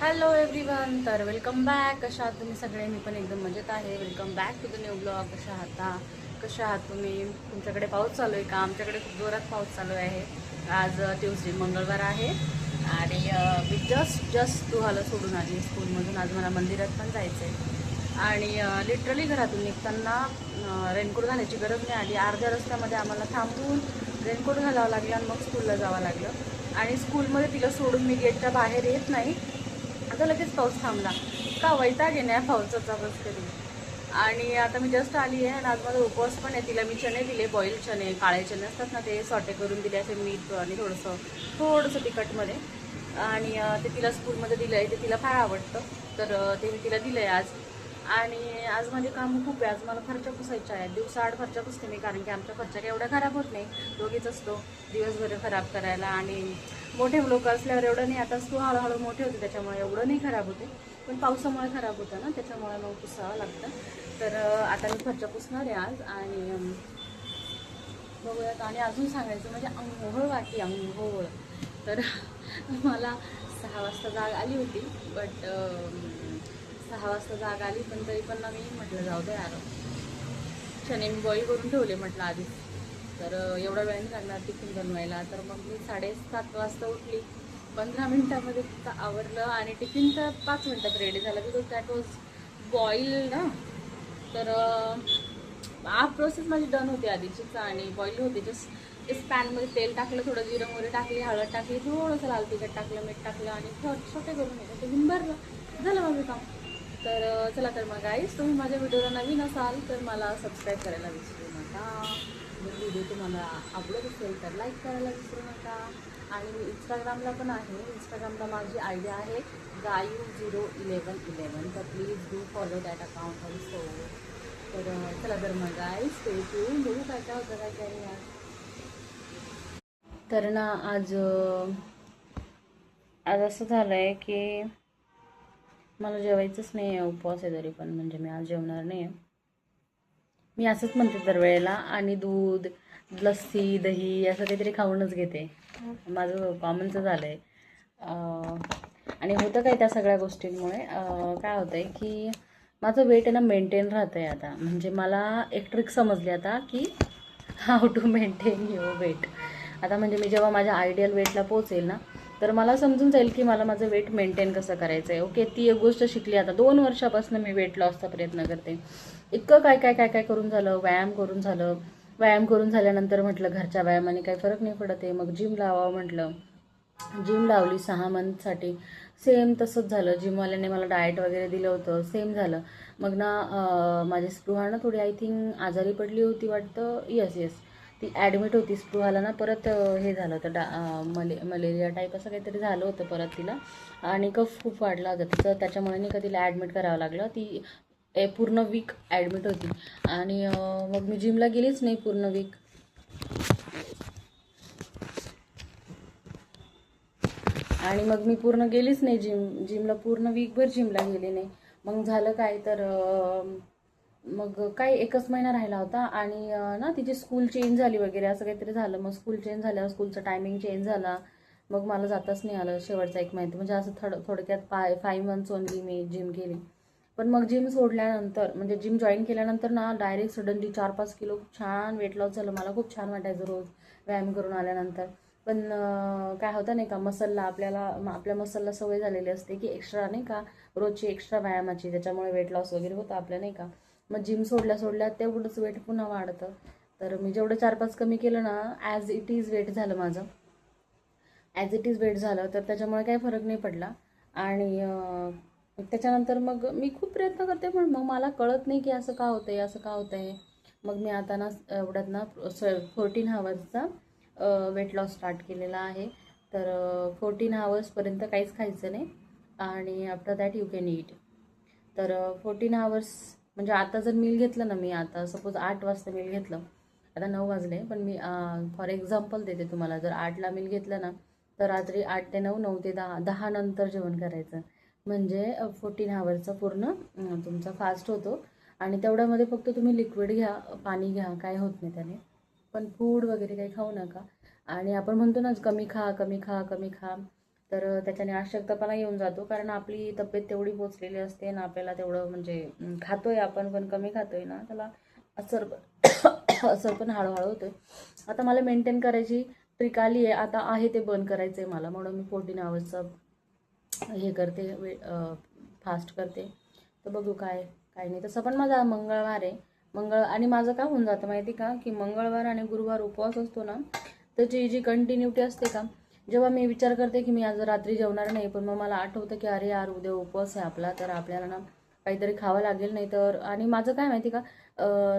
Hello everyone, तर welcome back. कशा आहात तुम्ही सगळे? मी पण एकदम मजेत आहे. Welcome back to the new blog. कशा आहात तुम्ही? तुमच्याकडे पाऊस चालू आहे का? आमच्याकडे खूप जोरात पाऊस चालू आहे. आज ट्यूसडे, मंगळवार आहे आणि मी जस्ट तुम्हाला सोडून आली स्कूलमधून. आज मला मंदिरात पण जायचं आहे आणि लिटरली घरातून निघताना रेनकोट घालायची गरज नाही आली. अर्ध्या रस्त्यामध्ये आम्हाला थांबून रेनकोट घालावं लागलं आणि मग स्कूलला जावं लागलं. आणि स्कूलमध्ये तिला सोडून मी गेटच्या बाहेर येत नाही, आता लगेच पाऊस थांबला. का वैताग आहे ना पावसाचा बस कधी. आणि आता मी जस्ट आली आहे आणि आज माझा उपवास पण आहे. तिला मी चणे दिले, बॉईल चणे, काळे चणे असतात ना, ते सॉटे करून दिले असे मीठ आणि थोडंसं तिखटमध्ये. आणि ते तिला स्कूलमध्ये दिलं आहे. ते तिला फार आवडतं, तर ते मी तिला दिलं आहे आज. आणि आज माझे कामं खूप आहे. आज मला फरच्या पुसायच्या आहेत. दिवसाआड फरच्या पुसते मी, कारण की आमच्या फरच्या काही एवढ्या खराब होत नाही. दोघीच असतो दिवसभर खराब करायला. आणि मोठे लोक असल्यावर एवढं नाही. आता तू हळूहळू मोठे होते त्याच्यामुळे एवढं नाही खराब होते, पण पावसामुळे खराब होतं ना, त्याच्यामुळे मग पुसावं लागतं. तर आता मी फरच्या पुसणार आहे आज. आणि बघूयात. आणि अजून सांगायचं म्हणजे अंघोळ बाकी, अंघोळ. तर मला 6 वाजता जाग आली होती, बट 6 वाजता जाग आली, पण तरी पण ना मी म्हटलं जाऊ दे यार, चणे मी बॉईल करून ठेवले म्हटलं आधी. तर एवढा वेळ नाही लागणार टिफिन बनवायला. तर मग मी 7:30 वाजता उठली. 15 मिनटामध्ये तिथं आवरलं आणि टिफिन तर 5 मिनटात रेडी झाला, बिकॉज दॅट वॉज बॉईल ना. तर हाफ प्रोसेस माझी डन होती आधीचीच. आणि बॉईल होते जस्ट पॅनमध्ये तेल टाकलं, थोडं जिरं मोहरी टाकली, हळद टाकली, थोडंसं लाल तिखट टाकलं, मीठ टाकलं आणि छोटे करून घेतलं. टिफिन भरलं, झालं माझं काम. तर चला तर मग गाईस, तुम्ही माझ्या व्हिडिओला नवीन असाल तर मला सबस्क्राईब करायला विसरू नका. जर व्हिडिओ तुम्हाला आवडत असेल तर लाईक करायला विसरू नका. आणि मी इंस्टाग्रामला पण आहे. इंस्टाग्रामला माझी आयडी आहे गायू0111. तर please do follow that account also. तर चला तर मग गाईस, स्टे ट्यून. बघू काय काय होतं, काय काय नाही आज. तर ना आज आज असं झालं आहे की मला जेवायचंच नाही आहे. उपवास आहे तरी पण, म्हणजे मी आज जेवणार नाही आहे. मी असंच म्हणते दरवेळेला. आणि दूध, लस्सी, दही असं काहीतरी खाऊनच घेते. माझं कॉमनचं झालं आहे. आणि होतं काय त्या सगळ्या गोष्टींमुळे, काय होतं आहे की माझं वेट आहे ना मेंटेन राहतं आहे आता. म्हणजे मला एक ट्रिक समजली आता की how to maintain your weight. आता म्हणजे मी जेव्हा माझ्या आयडियल वेटला पोहोचेल ना, तर मला समजून जाईल की मला माझं वेट मेंटेन कसं करायचं आहे. ओके, ती एक गोष्ट शिकली. आता 2 वर्षापासून मी वेट लॉसचा प्रयत्न करते. इतकं काय काय काय काय करून झालं, व्यायाम करून झालं. व्यायाम करून झाल्यानंतर म्हटलं घरच्या व्यायामाने काही फरक नाही पडत आहे, मग जिम लावावं म्हटलं. जिम लावली 6 मंथसाठी. सेम तसंच झालं. जिमवाल्याने मला डाएट वगैरे दिलं होतं, सेम झालं. मग ना माझी स्पृहा ना थोडी आय थिंक आजारी पडली होती वाटतं. येस येस, ती ॲडमिट होती स्पृहाला ना. परत हे झालं होतं, मलेरिया टाईप असं काहीतरी झालं होतं परत तिला. आणि कफ खूप वाढला होता तिचं, त्याच्यामुळे नाही का तिला ॲडमिट करावं लागलं. ती पूर्ण वीक ॲडमिट होती. आणि मग मी जिमला गेलीच नाही पूर्ण वीक. आणि मग मी पूर्ण गेलीच नाही जिमला पूर्ण वीकभर जिमला गेले नाही. मग झालं काय तर मग काय एकच महिना राहिला होता. आणि ना तिची स्कूल चेंज झाली वगैरे असं काहीतरी झालं. मग स्कूल चेंज झाल्यावर स्कूलचा टायमिंग चेंज झाला. मग मला जाताच नाही आलं शेवटचा 1 महिना. म्हणजे असं थोडक्यात 5 मंथ्स ओनली मी जिम केली. पण मग जिम सोडल्यानंतर, म्हणजे जिम जॉईन केल्यानंतर ना, डायरेक्ट सडनली 4-5 किलो छान वेट लॉस झालं. मला खूप छान वाटायचं रोज व्यायाम करून आल्यानंतर. पण काय होतं नाही का, आपल्या मसलला सवय झालेली असते की एक्स्ट्रा नाही का, रोजची एक्स्ट्रा व्यायामाची, त्याच्यामुळे वेट लॉस वगैरे होतं आपल्या नाही का. मग जिम सोडल्या तेवढंच वेट पुन्हा वाढतं. तर मी जेवढं 4-5 कमी केलं ना, ॲज इट इज वेट झालं माझं. ॲज इट इज वेट झालं, तर त्याच्यामुळे काही फरक नाही पडला. आणि त्याच्यानंतर मग मी खूप प्रयत्न करते, पण मग मला कळत नाही की असं का होतं आहे, असं का होतं आहे. मग मी आता ना एवढ्यात ना 14 हावर्सचा वेट लॉस स्टार्ट केलेला आहे. तर 14 हावर्सपर्यंत काहीच खायचं नाही आणि आफ्टर दॅट यू कॅन ईट. तर 14 हावर्स म्हणजे आता जर मील घेतलं ना, मी आता सपोज 8 वाजता मील घेतलं, आता 9 वाजले, पण मी फॉर एक्झाम्पल देते तुम्हाला. जर 8ला मील घेतलं ना, तर रात्री 8 ते 9, 9 ते 10, 10 नंतर जेवण करायचं. म्हणजे 14 हावरचा पूर्ण तुमचा फास्ट होतो. आणि तेवढ्यामध्ये फक्त तुम्ही लिक्विड घ्या, पाणी घ्या, काय होत नाही त्याने. पण फूड वगैरे काही खाऊ नका. आणि आपण म्हणतो ना कमी खा कमी खा कमी खा, तर त्याच्याने अशक्तपणा येऊन जातो, कारण आपली तब्येत तेवढी पोचलेली असते ना, आपल्याला तेवढं म्हणजे खातोय आपण पण कमी खातोय ना, त्याला असर असर पण हळूहळू होतोय. आता मला मेंटेन करायची ट्रिक आली आहे, आता आहे ते बंद करायचं आहे मला, म्हणून मी 14 आवर्सचं हे करते, फास्ट करते. तर बघू काय काय नाही. तसं पण माझा मंगळवार आहे, आणि माझं काय होऊन जातं माहिती का, की मंगळवार आणि गुरुवार उपवास असतो ना, त्याची जी कंटिन्युटी असते का, जेव्हा मी विचार करते की मी आज रात्री जेवणार नाही, पण मग मला आठवतं की अरे यार उद्या उपवास आहे आपला, तर आपल्याला ना काहीतरी खावं लागेल. नाही तर, आणि माझं काय माहिती का,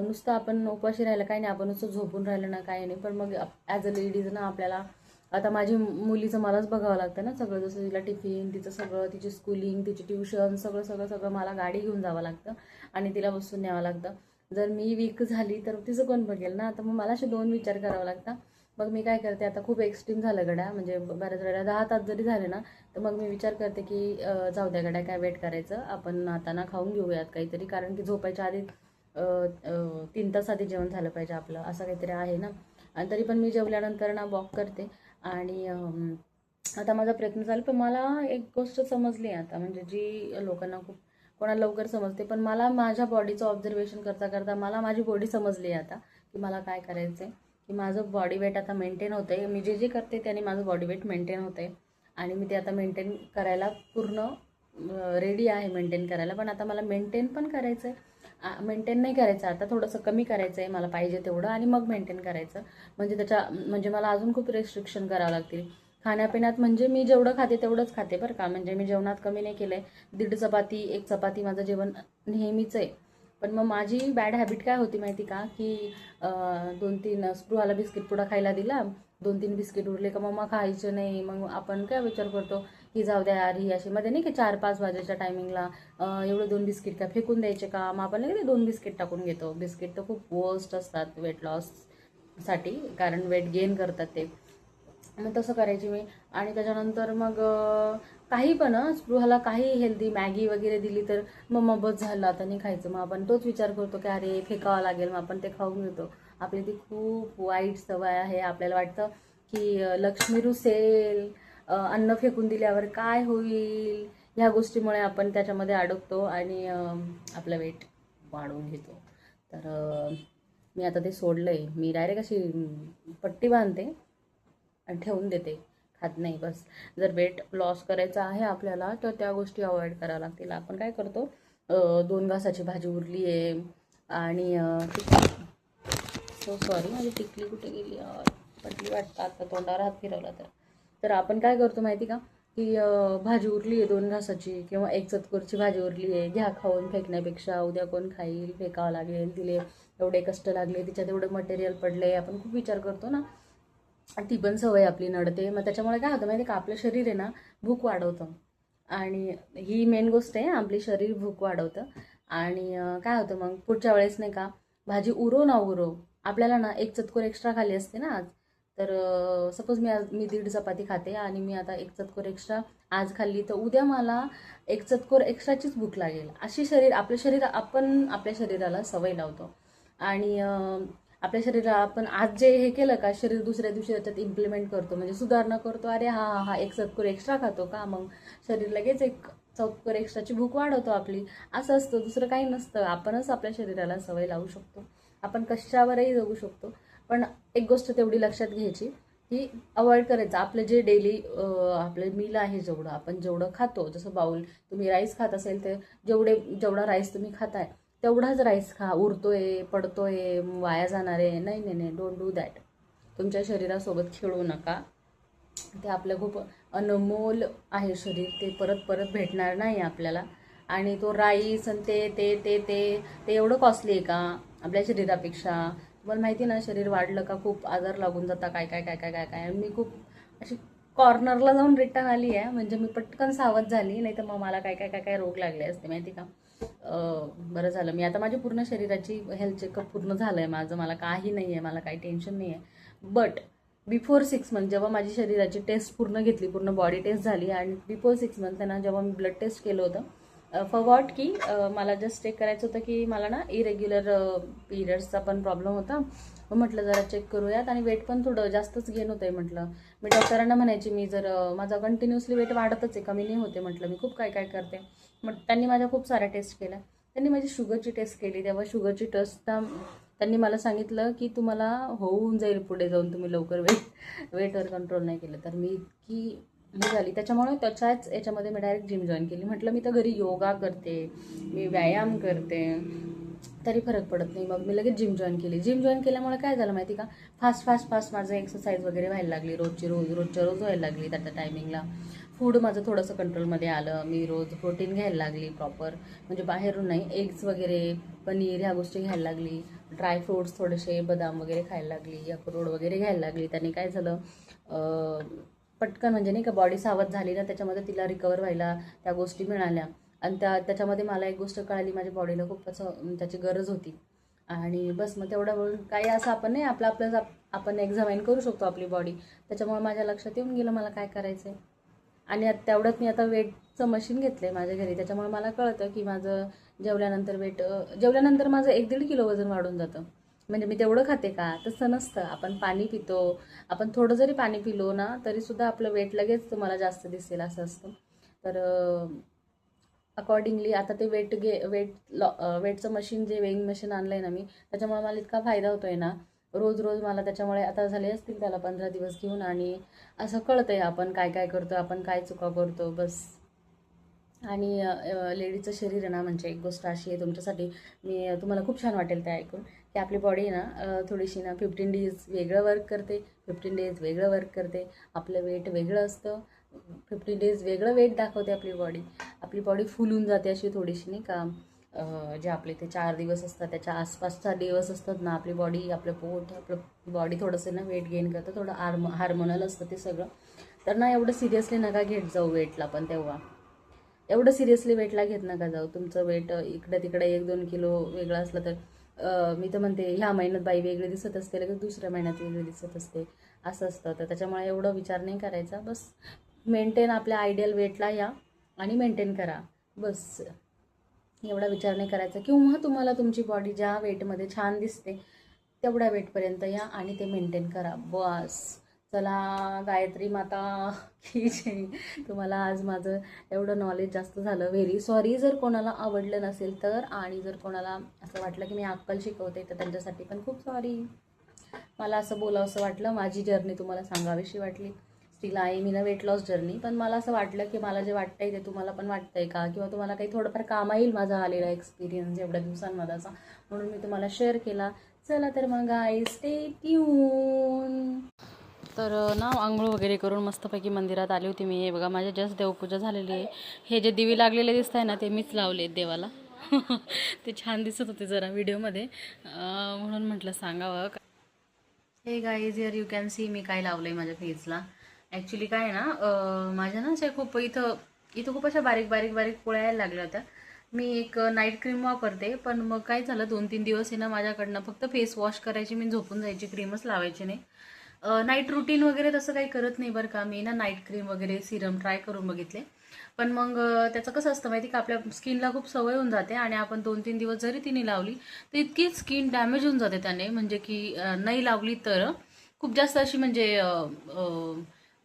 नुसतं आपण उपाशी राहिलं काही नाही, आपण नुसतं झोपून राहिलं ना काही नाही, पण मग ॲज अ लेडीज ना आपल्याला, आता माझी मुलीचं मलाच बघावं लागतं ना सगळं, जसं तिला टिफिन, तिचं सगळं, तिची स्कूलिंग, तिची ट्युशन, सगळं सगळं सगळं मला गाडी घेऊन जावं लागतं आणि तिला बसून न्यावं लागतं. जर मी वीक झाली तर तिचं कोण बघेल ना, तर मग मला असे दोन विचार करावं लागतं. मग मी काय करते, आता खूप एक्स्ट्रीम झालं गड्या, म्हणजे बऱ्याच वेळा 10 तास जरी झाले ना, तर मग मी विचार करते की जाऊ द्या गड्या, काय वेट करायचं, आपण आता ना खाऊन घेऊयात काहीतरी, कारण की झोपायच्या आधी 3 तास आधी जेवण झालं पाहिजे आपलं, असं काहीतरी आहे ना. आणि तरी पण मी जेवल्यानंतर ना वॉक करते. आणि आता माझा प्रयत्न चालू, पण मला एक गोष्ट समजली आता, म्हणजे जी लोकांना खूप कोणाला लवकर समजते, पण मला माझ्या बॉडीचं ऑब्झर्वेशन करता करता मला माझी बॉडी समजली आहे आता, की मला काय करायचं आहे, की माझं बॉडी वेट आता मेंटेन होतं आहे. मी जे जे करते त्याने माझं बॉडी वेट मेंटेन होतं आहे, आणि मी ते आता मेंटेन करायला पूर्ण रेडी आहे मेंटेन करायला. पण आता मला मेंटेन पण करायचं आहे, मेंटेन नाही करायचं आता, थोडंसं कमी करायचं आहे मला पाहिजे तेवढं, आणि मग मेंटेन करायचं. म्हणजे मला अजून खूप रेस्ट्रिक्शन करावं लागतील खाण्यापिण्यात. म्हणजे मी जेवढं खाते तेवढंच खाते बरं का, म्हणजे मी जेवणात कमी नाही केलं आहे. 1.5 चपाती 1 चपाती माझं जेवण नेहमीच आहे. पण मग माझी बॅड हॅबिट काय होती माहिती का, की 2-3 स्पृहाला बिस्किट पुडा खायला दिला, 2-3 बिस्किट उरले का मग खायचं नाही. मग आपण काय विचार करतो की जाऊ द्या यार, ही अशी मध्ये नाही की 4-5 वाजेच्या टायमिंगला एवढे 2 बिस्किट का फेकून द्यायचे का, मग आपण नाही 2 बिस्किट टाकून घेतो. बिस्किट तर खूप वर्स्ट असतात वेट लॉससाठी, कारण वेट गेन करतात ते. मग तसं करायची मी. आणि त्याच्यानंतर मग काही पण स्पृहाला काही हेल्दी मॅगी वगैरे दिली तर मग बस झालं, आता नाही खायचं. मग आपण तोच विचार करतो की अरे फेकावं लागेल, मग आपण ते खाऊन घेतो. आपली ती खूप वाईट सवय आहे. आपल्याला वाटतं की लक्ष्मी रुसेल, अन्न फेकून दिल्यावर काय होईल, ह्या गोष्टीमुळे आपण त्याच्यामध्ये अडकतो आणि आपलं वेट वाढवून घेतो. तर मी आता ते सोडलं आहे. मी डायरेक्ट अशी पट्टी बांधते आणि ठेवून देते, खात नाही बस. जर वेट लॉस करायचा आहे आपल्याला तर त्या गोष्टी अवॉइड कराव्या लागतील. आपण काय करतो, 2 घासाची भाजी उरली आहे आणि सो सॉरी, माझी टिकली कुठे गेली यार, पटली वाटतं आता, तोंडावर हात फिरवला तर आपण काय करतो माहिती का, की भाजी उरली आहे 2 घासाची किंवा 1 चतकोरची भाजी उरली आहे, घ्या खाऊन, फेकण्यापेक्षा उद्या कोण खाईल, फेकावं लागेल, तिले एवढे कष्ट लागले, तिच्यात एवढं मटेरियल पडले, आपण खूप विचार करतो ना. ती पण सवय आपली नडते. मग त्याच्यामुळे काय होतं माहिती का, आपलं शरीर आहे ना भूक वाढवतं, आणि ही मेन गोष्ट आहे, आपली शरीर भूक वाढवतं. आणि काय होतं मग पुढच्या वेळेस नाही का, भाजी उरो ना उरो, आपल्याला ना 1 चतकोर एक्स्ट्रा खाली असते ना आज, तर सपोज मी 1.5 चपाती खाते आणि मी आता 1 चतकोर एक्स्ट्रा आज खाल्ली, तर उद्या मला 1 चतकोर एक्स्ट्राचीच भूक लागेल. अशी आपण आपल्या शरीराला सवय लावतो. आणि आपल्या शरीराला आपण आज जे हे केलं का, शरीर दुसऱ्या दिवशी त्याच्यात इम्प्लिमेंट करतो, म्हणजे सुधारणा करतो. अरे हा हा हा 1 चतकोर एक्स्ट्रा खातो का, मग शरीर लगेच 1 चतकोर एक्स्ट्राची भूक वाढवतो आपली. असं असतं, दुसरं काही नसतं. आपणच आपल्या शरीराला सवय लावू शकतो, आपण कशावरही जगू शकतो. पण एक गोष्ट तेवढी लक्षात घ्यायची की अवॉइड करायचं आपलं जे डेली आपलं मील आहे, जेवढं खातो, जसं बाउल तुम्ही राईस खात असेल तर जेवढा राईस तुम्ही खाताय तेवढाच राईस खा. उरतोय, पडतोय, वाया जाणार आहे, नाही नाही नाही, डोंट डू दॅट. तुमच्या शरीरासोबत खेळू नका. ते आपलं खूप अनमोल आहे शरीर, ते परत परत भेटणार नाही आपल्याला. आणि तो राईस आणि ते ते ते ते ते एवढं कॉस्टली आहे का आपल्या शरीरापेक्षा. तुम्हाला माहिती ना, शरीर वाढलं का खूप आजार लागून जाता, काय काय काय काय काय काय. मी खूप अशी कॉर्नरला जाऊन रिटर्न आली आहे, म्हणजे मी पटकन सावध झाली, नाही तर मग मला काय काय काय काय रोग लागले असते माहिती का. बरं झालं मी आता माझी पूर्ण शरीराची हेल्थ चेकअप पूर्ण झालं आहे माझं, मला काही नाही आहे, मला काही टेन्शन नाही आहे. बट बिफोर 6 मंथ जेव्हा माझी शरीराची टेस्ट पूर्ण घेतली, पूर्ण बॉडी टेस्ट झाली, आणि बिफोर 6 मंथ त्यांना जेव्हा मी ब्लड टेस्ट केलं होतं, फॉर वॉट की मला जस्ट चेक करायचं होतं की मला ना इरेग्युलर पिरियड्सचा पण प्रॉब्लेम होता. मग म्हटलं जरा चेक करूयात आणि वेट पण थोडं जास्तच गेन होतं आहे म्हटलं. मी डॉक्टरांना म्हणायची मी जर माझा कंटिन्युअसली वेट वाढतच आहे, कमी नाही होते म्हटलं, मी खूप काय काय करते. मग त्यांनी माझ्या खूप साऱ्या टेस्ट केल्या. त्यांनी माझी शुगरची टेस्ट केली. तेव्हा शुगरची टेस्ट त्यांनी मला सांगितलं की तुम्हाला होऊन जाईल पुढे जाऊन, तुम्ही लवकर वेटवर कंट्रोल नाही केलं तर. मी इतकी हे झाली त्याच्यामुळे त्याच्याच याच्यामध्ये मी डायरेक्ट जिम जॉईन केली. म्हटलं मी तर घरी योगा करते, मी व्यायाम करते, तरी फरक पडत नाही. मग मी लगेच जिम जॉईन केली. जिम जॉईन केल्यामुळे काय झालं माहिती का, फास्ट माझं एक्सरसाइज वगैरे व्हायला लागली, रोजच्या रोज व्हायला लागली. त्या टायमिंगला फूड माझं थोडंसं कंट्रोलमध्ये आलं. मी रोज प्रोटीन घ्यायला लागली प्रॉपर, म्हणजे बाहेरून नाही, एग्स वगैरे, पनीर ह्या गोष्टी घ्यायला लागली. ड्रायफ्रूट्स थोडेसे, बदाम वगैरे खायला लागली, अक्रोड वगैरे घ्यायला लागली. त्याने काय झालं, पटकन म्हणजे नाही का बॉडी सावध झाली ना, त्याच्यामध्ये तिला रिकवर व्हायला त्या गोष्टी मिळाल्या. आणि त्याच्यामध्ये मला एक गोष्ट कळाली, माझ्या बॉडीला खूप असं त्याची गरज होती. आणि बस मग तेवढं बोलून काही असं आपण नाही, आपलं आपण एक्झामाईन करू शकतो आपली बॉडी. त्याच्यामुळे माझ्या लक्षात येऊन गेलं मला काय करायचं आहे. आणि तेवढ्यात मी आता वेटचं मशीन घेतलं आहे माझ्या घरी. त्याच्यामुळे मला कळतं की माझं जेवल्यानंतर माझं 1-1.5 किलो वजन वाढून जातं. म्हणजे मी तेवढं खाते का, तसं नसतं. आपण पाणी पितो, आपण थोडं जरी पाणी पिलो ना तरीसुद्धा आपलं वेट लगेच तुम्हाला जास्त दिसेल, असं असतं. तर अकॉर्डिंगली आता ते वेटचं मशीन, जे वेइंग मशीन आणलं आहे ना मी, त्याच्यामुळे मला इतका फायदा होतो आहे ना. रोज मला त्याच्यामुळे आता झाले असतील त्याला 15 दिवस घेऊन, आणि असं कळतं आहे आपण काय काय करतो, आपण काय चुका करतो बस. आणि लेडीचं शरीर आहे ना, म्हणजे एक गोष्ट अशी आहे तुमच्यासाठी, तुम्हाला खूप छान वाटेल ते ऐकून, की आपली बॉडी आहे ना थोडीशी ना 15 डेज वेगळं वर्क करते, 15 डेज वेगळं वर्क करते. आपलं वेट वेगळं असतं, 15 डेज वेगळं वेट दाखवते आपली बॉडी फुलून जाते अशी थोडीशी, नाही का. जे आपले ते 4 दिवस असतात त्याच्या आसपासचा दिवस असतात ना, आपली बॉडी, आपलं पोट, आपलं बॉडी थोडंसं ना वेट गेन करतं, थोडं हार्मोनल असतं ते सगळं. तर ना एवढं सिरियसली नका घेत जाऊ वेटला, पण तेव्हा एवढं सिरियसली वेटला घेत नका जाऊ. तुमचं वेट इकडे तिकडे 1-2 किलो वेगळं असलं तर मी तर म्हणते ह्या महिन्यात बाई वेगळी दिसत असते, लगेच दुसऱ्या महिन्यात वेगळी दिसत असते, असं असतं. तर त्याच्यामुळे एवढं विचार नाही करायचा. बस मेंटेन आपल्या आयडियल वेटला या आणि मेंटेन करा, बस. एवढा विचार नाही करायचा. किंवा तुम्हाला तुमची बॉडी ज्या वेटमध्ये छान दिसते तेवढ्या वेटपर्यंत या आणि ते मेंटेन करा, बस. चला, गायत्री माता की जय. तुम्हाला आज माझं एवढं नॉलेज जास्त झालं, व्हेरी सॉरी जर कोणाला आवडलं नसेल तर. आणि जर कोणाला असं वाटलं की मी अक्कल शिकवते तर त्यांच्यासाठी पण खूप सॉरी. मला असं बोलावंसं वाटलं, माझी जर्नी तुम्हाला सांगावीशी वाटली. स्टील आहे मी ना वेट लॉस जर्नी, पण मला असं वाटलं की मला जे वाटतंय ते तुम्हाला पण वाटतंय का, किंवा तुम्हाला काही थोडंफार काम येईल माझा आलेला एक्सपिरियन्स एवढ्या दिवसांमध्येचा, म्हणून मी तुम्हाला शेअर केला. चला तर मग गाईज, स्टे ट्यून. तर ना आंघोळ वगैरे करून मस्तपैकी मंदिरात आली होती मी. हे बघा, माझ्या जस्ट देवपूजा झालेली आहे. हे जे दिवे लागलेले दिसत आहे ना, ते मीच लावले आहेत देवाला. ते छान दिसत होते जरा व्हिडिओमध्ये, म्हणून म्हटलं सांगावं. Hey guys, here you can see मी काय लावलं आहे माझ्या फेसला. ॲक्च्युली काय आहे ना, माझ्या ना अशा खूप इथं खूप अशा बारीक बारीक बारीक पोळ्या यायला लागल्या होत्या. मी एक नाईट क्रीम वापरते, पण मग काय झालं, 2-3 दिवस आहे ना माझ्याकडनं फक्त फेस वॉश करायची, मी झोपून जायची, क्रीमच लावायची नाही. नाईट रुटीन वगैरे तसं काही करत नाही बरं का मी ना. नाईट क्रीम वगैरे सिरम ट्राय करून बघितले, पण मग त्याचं कसं असतं माहिती का, आपल्या स्किनला खूप सवय होऊन जाते, आणि आपण 2-3 दिवस जरी तिने लावली तर इतकी स्किन डॅमेज होऊन जाते त्याने, म्हणजे की नाही लावली तर खूप जास्त अशी म्हणजे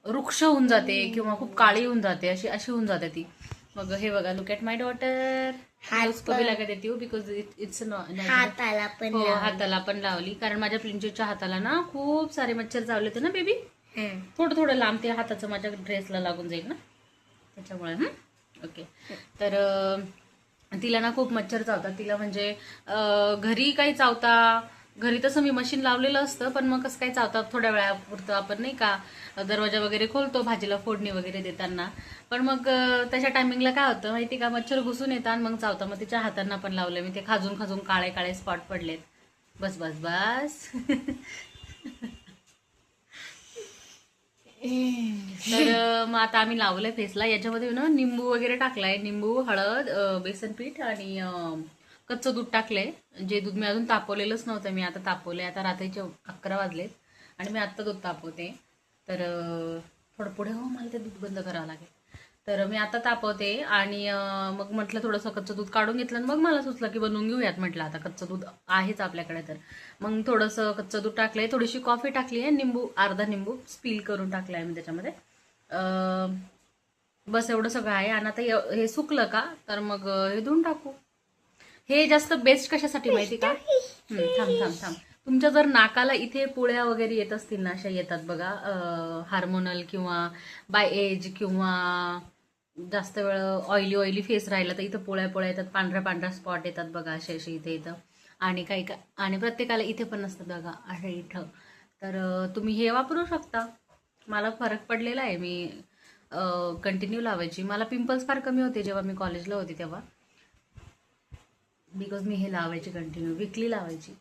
रुक्ष होऊन जाते, किंवा खूप काळी होऊन जाते, अशी अशी होऊन जाते ती. मग हे बघा, लुक ॲट माय डॉटर. उसको भी लगा देती हूँ बिकॉज इट्स हाताला पण लावली, कारण माझ्या प्रिन्सेसच्या हाताला ना खूप सारे मच्छर चावले होते ना बेबी. थोडं थोडं लांब ते हाताचं माझ्या ड्रेसला लागून जाईल ना, त्याच्यामुळे. ओके. तर तिला ना खूप मच्छर चावतात तिला, म्हणजे घरी काही चावता, घरी तसं मी मशीन लावलेलं असतं, पण मग कसं काही चावतात थोड्या वेळापुरतं, आपण नाही का दरवाजा वगैरे खोलतो भाजीला फोडणी वगैरे देताना, पण मग त्याच्या टायमिंगला काय होतं माहिती का, मच्छर घुसून येतात आणि मग चावतं. मग तिच्या हातांना पण लावलं मी, ते खाजून खाजून काळे काळे स्पॉट पडलेत. बस बस बस. तर मग आता आम्ही लावलंय फेसला. याच्यामध्ये ना निंबू वगैरे टाकलाय, निंबू, हळद, बेसन पीठ आणि कच्चं दूध टाकलंय. जे दूध मी अजून तापवलेलंच नव्हतं, मी आता तापवलंय. आता रात्रीचे 11 वाजलेत आणि मी आत्ता दूध तापवते. तर थोडं पुढे हो, मला ते दूध बंद करावं लागेल. तर मी आता तापवते आणि मग म्हटलं थोडंसं कच्चं दूध काढून घेतलं आणि मग मला सुचलं की बनवून घेऊयात. म्हटलं आता कच्चं दूध आहेच आपल्याकडे, तर मग थोडंसं कच्चं दूध टाकलंय, थोडीशी कॉफी टाकली आहे, निंबू अर्धा निंबू स्पील करून टाकलाय मी त्याच्यामध्ये. बस एवढं सगळं आहे. आणि आता हे सुकलं का तर मग हे धुवून टाकू. हे जास्त बेस्ट कशासाठी माहिती का? थांब थांब थांब. तुमच्या जर नाकाला इथे पुळ्या वगैरे येत असतील ना, अशा येतात बघा, हार्मोनल किंवा बाय एज किंवा जास्त वेळ ऑइली ऑइली फेस राहिला तर इथं पोळ्या पोळ्या येतात, पांढऱ्या पांढऱ्या स्पॉट येतात बघा असे असे इथे इथं. आणि काही का आणि प्रत्येकाला इथे पण नसतात बघा असे इथं. तर तुम्ही हे वापरू शकता. मला फरक पडलेला आहे. मी कंटिन्यू लावायची. मला पिंपल्स फार कमी होते जेव्हा मी कॉलेजला होती तेव्हा, बिकॉज मी हे लावायची कंटिन्यू, विकली लावायची.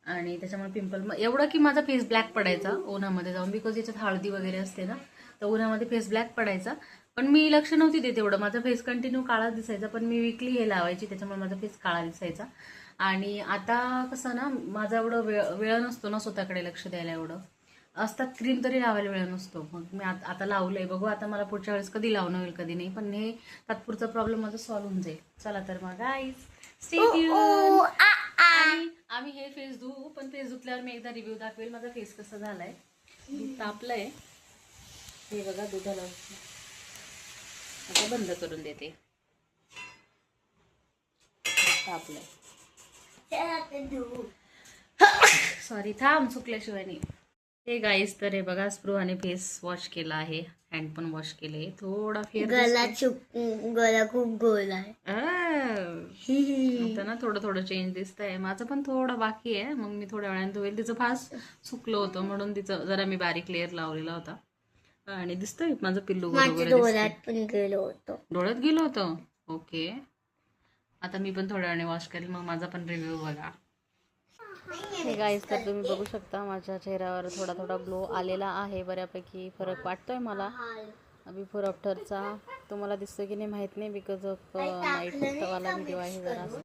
आणि त्याच्यामुळे पिंपल एवढं की माझा फेस ब्लॅक पडायचा उन्हामध्ये जाऊन, बिकॉज याच्यात हळदी वगैरे असते ना, तर उन्हामध्ये फेस ब्लॅक पडायचा. पण मी लक्ष नव्हती देत एवढं, माझा फेस कंटिन्यू काळा दिसायचा. पण मी विकली हे लावायची त्याच्यामुळे माझा फेस काळा दिसायचा. आणि आता कसं ना, माझा एवढं वेळ नसतो ना स्वतःकडे लक्ष द्यायला, एवढं असतात क्रीम तरी लावायला वेळ नसतो. मग मी आता लावलंय, बघू आता मला पुढच्या वेळेस कधी लावणं होईल कधी नाही, पण हे तात्पुरचा प्रॉब्लेम माझा सॉल्व्ह होऊन जाईल. चला तर मग गाईज स्टे ट्यून. आणि आम्ही हे फेस धुवू, पण फेस धुतल्यावर मी एकदा रिव्ह्यू दाखवेल माझा फेस कसा झालाय. दूध तापलंय हे बघा, दुधाला आता बंद करून देते. तापलंय, सॉरी, थांब सुकल्याशिवाय नाही. हे गाईस, तर हे बघा स्पृहाने फेस वॉश केला आहे, हँड पण वॉश केले, थोडा फेर गला खूप गोल आहे. आता ना थोडं थोडं चेंज दिसतंय. माझं पण थोडं बाकी आहे, मग मी थोड्या वेळाने धुवेल. तिचं फास्ट सुकलं होतं म्हणून तिचं जरा मी बारीक लेअर लावलेला होता. आणि दिसतंय माझं पिल्लू बरोबर. डोळ्यात पण गेलो होतो. डोळ्यात गेलं होतं. ओके, आता मी पण थोड्या वेळाने वॉश करेल, मग माझा पण रिव्ह्यू बघा. हे गाईस, तर तुम्ही बघू शकता माझ्या चेहऱ्यावर थोडा थोडा ग्लो आलेला आहे, बऱ्यापैकी फरक वाटतोय मला बिफोर आफ्टरचा. तुम्हाला दिसतो की नाही माहित नाही, बिकॉज ऑफ नाईट वाला व्हिडिओ आहे जरा.